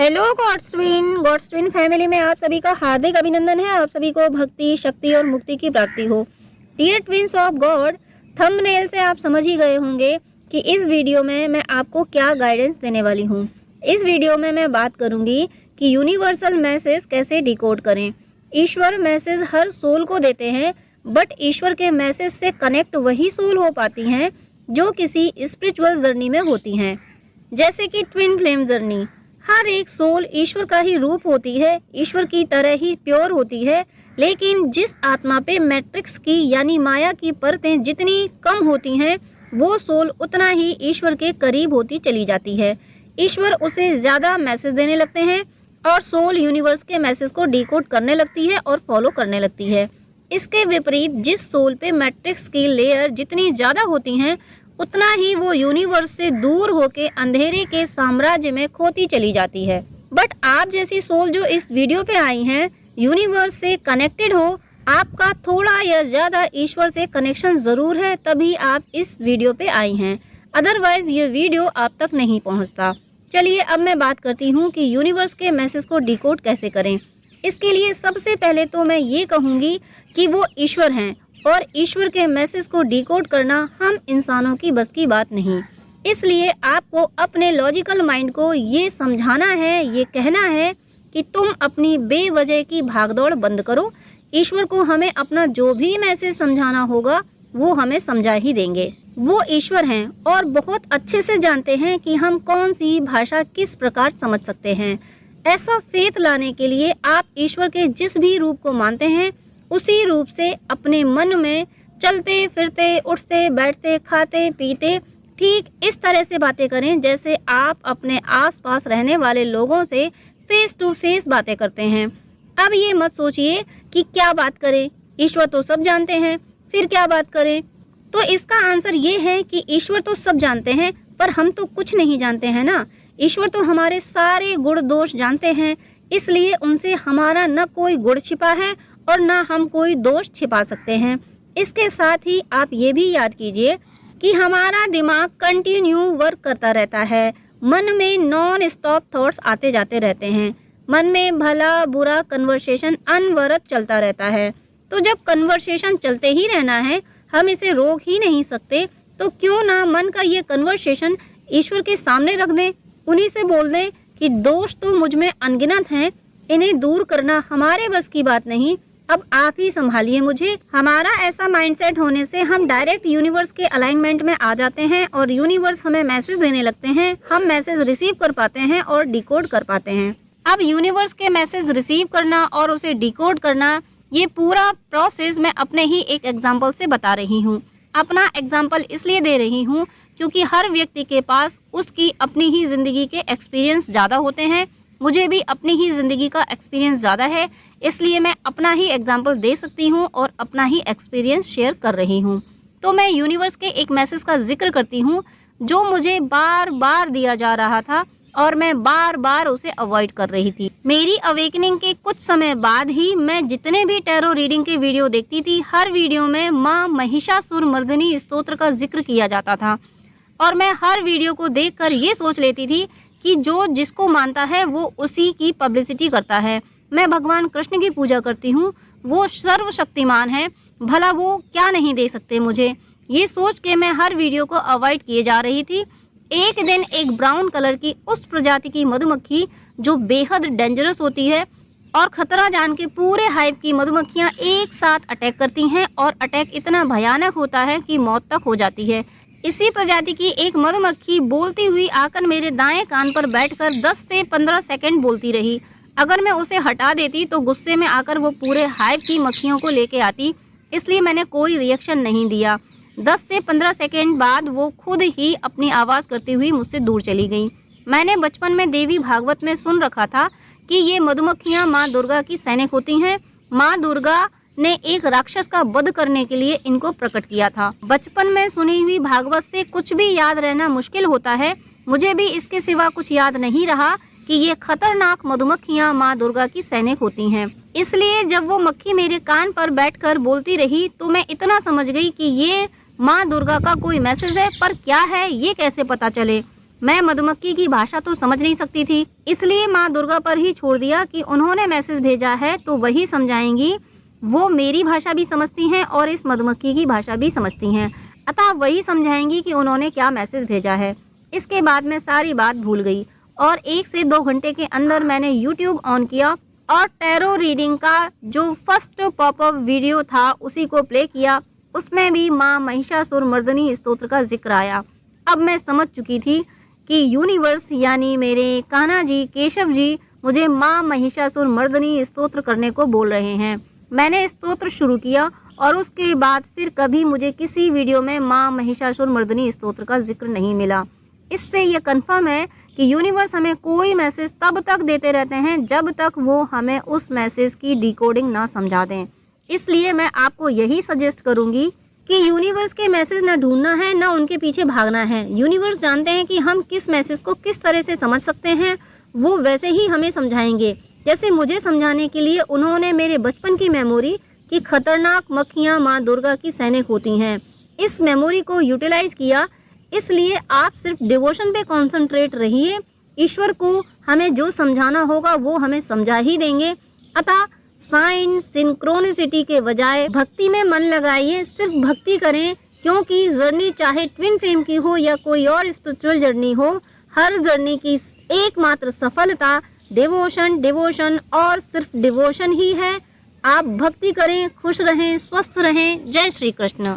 Hello God's twin family में आप सभी का हार्दिक अभिनंदन है। आप सभी को भक्ति, शक्ति और मुक्ति की प्राप्ति हो। Dear twins of God, thumbnail से आप समझ ही गए होंगे कि इस वीडियो में मैं आपको क्या गाइडेंस देने वाली हूँ। इस वीडियो में मैं बात करूँगी कि यूनिवर्सल मैसेज कैसे डिकोड करें। ईश्वर मैसेज हर सोल को देते हैं, बट ईश्वर के मैसेज से कनेक्ट वही सोल हो पाती हैं जो किसी स्पिरिचुअल जर्नी में होती हैं, जैसे कि ट्विन फ्लेम जर्नी। हर एक सोल ईश्वर का ही रूप होती है, ईश्वर की तरह ही प्योर होती है, लेकिन जिस आत्मा पे मैट्रिक्स की यानी माया की परतें जितनी कम होती हैं, वो सोल उतना ही ईश्वर के करीब होती चली जाती है। ईश्वर उसे ज़्यादा मैसेज देने लगते हैं और सोल यूनिवर्स के मैसेज को डिकोड करने लगती है और फॉलो करने लगती है। इसके विपरीत जिस सोल पे मैट्रिक्स की लेयर जितनी ज़्यादा होती हैं, उतना ही वो यूनिवर्स से दूर होके अंधेरे के साम्राज्य में खोती चली जाती है। बट आप जैसी सोल जो इस वीडियो पे आई हैं, यूनिवर्स से कनेक्टेड हो, आपका थोड़ा या ज़्यादा ईश्वर से कनेक्शन ज़रूर है, तभी आप इस वीडियो पे आई हैं। अदरवाइज ये वीडियो आप तक नहीं पहुंचता। चलिए अब मैं बात करती हूँ कि यूनिवर्स के मैसेज को डिकोड कैसे करें। इसके लिए सबसे पहले तो मैं ये कहूँगी कि वो ईश्वर हैं और ईश्वर के मैसेज को डिकोड करना हम इंसानों की बस की बात नहीं। इसलिए आपको अपने लॉजिकल माइंड को ये समझाना है, ये कहना है कि तुम अपनी बेवजह की भागदौड़ बंद करो। ईश्वर को हमें अपना जो भी मैसेज समझाना होगा वो हमें समझा ही देंगे। वो ईश्वर हैं और बहुत अच्छे से जानते हैं कि हम कौन सी भाषा किस प्रकार समझ सकते हैं। ऐसा फेथ लाने के लिए आप ईश्वर के जिस भी रूप को मानते हैं, उसी रूप से अपने मन में चलते फिरते, उठते बैठते, खाते पीते ठीक इस तरह से बातें करें जैसे आप अपने आसपास रहने वाले लोगों से फेस टू फेस बातें करते हैं। अब ये मत सोचिए कि क्या बात करें, ईश्वर तो सब जानते हैं, फिर क्या बात करें। तो इसका आंसर ये है कि ईश्वर तो सब जानते हैं, पर हम तो कुछ नहीं जानते हैं ना। ईश्वर तो हमारे सारे गुण दोष जानते हैं, इसलिए उनसे हमारा न कोई गुण छिपा है और ना हम कोई दोष छिपा सकते हैं। इसके साथ ही आप ये भी याद कीजिए कि हमारा दिमाग कंटिन्यू वर्क करता रहता है। मन में नॉन स्टॉप थॉट्स आते जाते रहते हैं। मन में भला बुरा कन्वर्सेशन अनवरत चलता रहता है। तो जब कन्वर्सेशन चलते ही रहना है, हम इसे रोक ही नहीं सकते, तो क्यों ना मन का ये कन्वर्सेशन ईश्वर के सामने रख दें, उन्हीं से बोल दें कि दोष तो मुझ में अनगिनत हैं, इन्हें दूर करना हमारे बस की बात नहीं, अब आप ही संभालिए मुझे। हमारा ऐसा माइंडसेट होने से हम डायरेक्ट यूनिवर्स के अलाइनमेंट में आ जाते हैं और यूनिवर्स हमें मैसेज देने लगते हैं। हम मैसेज रिसीव कर पाते हैं और डिकोड कर पाते हैं। अब यूनिवर्स के मैसेज रिसीव करना और उसे डिकोड करना, ये पूरा प्रोसेस मैं अपने ही एक एग्जाम्पल से बता रही हूँ। अपना एग्जाम्पल इसलिए दे रही हूँ क्योंकि हर व्यक्ति के पास उसकी अपनी ही ज़िंदगी के एक्सपीरियंस ज़्यादा होते हैं। मुझे भी अपनी ही ज़िंदगी का एक्सपीरियंस ज़्यादा है, इसलिए मैं अपना ही एग्जाम्पल दे सकती हूँ और अपना ही एक्सपीरियंस शेयर कर रही हूँ। तो मैं यूनिवर्स के एक मैसेज का जिक्र करती हूँ जो मुझे बार बार दिया जा रहा था और मैं बार बार उसे अवॉइड कर रही थी। मेरी अवेकनिंग के कुछ समय बाद ही मैं जितने भी टैरो रीडिंग के वीडियो देखती थी, हर वीडियो में माँ महिषासुर मर्दिनी स्तोत्र का जिक्र किया जाता था और मैं हर वीडियो को देखकर ये सोच लेती थी कि जो जिसको मानता है वो उसी की पब्लिसिटी करता है। मैं भगवान कृष्ण की पूजा करती हूँ, वो सर्वशक्तिमान है, भला वो क्या नहीं दे सकते मुझे। ये सोच के मैं हर वीडियो को अवॉइड किए जा रही थी। एक दिन एक ब्राउन कलर की उस प्रजाति की मधुमक्खी जो बेहद डेंजरस होती है और खतरा जान के पूरे हाइव की मधुमक्खियाँ एक साथ अटैक करती हैं और अटैक इतना भयानक होता है कि मौत तक हो जाती है। इसी प्रजाति की एक मधुमक्खी बोलती हुई आकर मेरे दाएं कान पर बैठकर 10 से 15 सेकंड बोलती रही। अगर मैं उसे हटा देती तो गुस्से में आकर वो पूरे हाइव की मक्खियों को लेके आती, इसलिए मैंने कोई रिएक्शन नहीं दिया। 10 से 15 सेकंड बाद वो खुद ही अपनी आवाज़ करती हुई मुझसे दूर चली गई। मैंने बचपन में देवी भागवत में सुन रखा था कि ये मधुमक्खियाँ माँ दुर्गा की सैनिक होती हैं। माँ दुर्गा ने एक राक्षस का वध करने के लिए इनको प्रकट किया था। बचपन में सुनी हुई भागवत से कुछ भी याद रहना मुश्किल होता है। मुझे भी इसके सिवा कुछ याद नहीं रहा कि ये खतरनाक मधुमक्खियाँ माँ दुर्गा की सैनिक होती हैं। इसलिए जब वो मक्खी मेरे कान पर बैठकर बोलती रही तो मैं इतना समझ गई कि ये माँ दुर्गा का कोई मैसेज है, पर क्या है ये कैसे पता चले। मैं मधुमक्खी की भाषा तो समझ नहीं सकती थी, इसलिए माँ दुर्गा पर ही छोड़ दिया कि उन्होंने मैसेज भेजा है तो वही समझाएंगी। वो मेरी भाषा भी समझती हैं और इस मधुमक्खी की भाषा भी समझती हैं, अतः वही समझाएंगी कि उन्होंने क्या मैसेज भेजा है। इसके बाद मैं सारी बात भूल गई और 1 से 2 घंटे के अंदर मैंने यूट्यूब ऑन किया और टैरो रीडिंग का जो फर्स्ट पॉपअप वीडियो था उसी को प्ले किया। उसमें भी माँ महिषासुर मर्दिनी स्तोत्र का जिक्र आया। अब मैं समझ चुकी थी कि यूनिवर्स यानी मेरे कान्हा जी, केशव जी मुझे माँ महिषासुर मर्दिनी स्तोत्र करने को बोल रहे हैं। मैंने स्तोत्र शुरू किया और उसके बाद फिर कभी मुझे किसी वीडियो में माँ महिषासुर मर्दिनी स्तोत्र का जिक्र नहीं मिला। इससे यह कंफर्म है कि यूनिवर्स हमें कोई मैसेज तब तक देते रहते हैं जब तक वो हमें उस मैसेज की डिकोडिंग ना समझा दें। इसलिए मैं आपको यही सजेस्ट करूंगी कि यूनिवर्स के मैसेज ना ढूंढना है, ना उनके पीछे भागना है। यूनिवर्स जानते हैं कि हम किस मैसेज को किस तरह से समझ सकते हैं, वो वैसे ही हमें समझाएंगे। जैसे मुझे समझाने के लिए उन्होंने मेरे बचपन की मेमोरी कि खतरनाक मक्खियाँ माँ दुर्गा की सैनिक होती हैं, इस मेमोरी को यूटिलाइज किया। इसलिए आप सिर्फ डिवोशन पे कॉन्सेंट्रेट रहिए। ईश्वर को हमें जो समझाना होगा वो हमें समझा ही देंगे। अतः साइन सिंक्रोनिसिटी के बजाय भक्ति में मन लगाइए, सिर्फ भक्ति करें, क्योंकि जर्नी चाहे ट्विन फ्लेम की हो या कोई और स्पिरिचुअल जर्नी हो, हर जर्नी की एकमात्र सफलता डिवोशन, डिवोशन और सिर्फ डिवोशन ही है। आप भक्ति करें, खुश रहें, स्वस्थ रहें। जय श्री कृष्ण।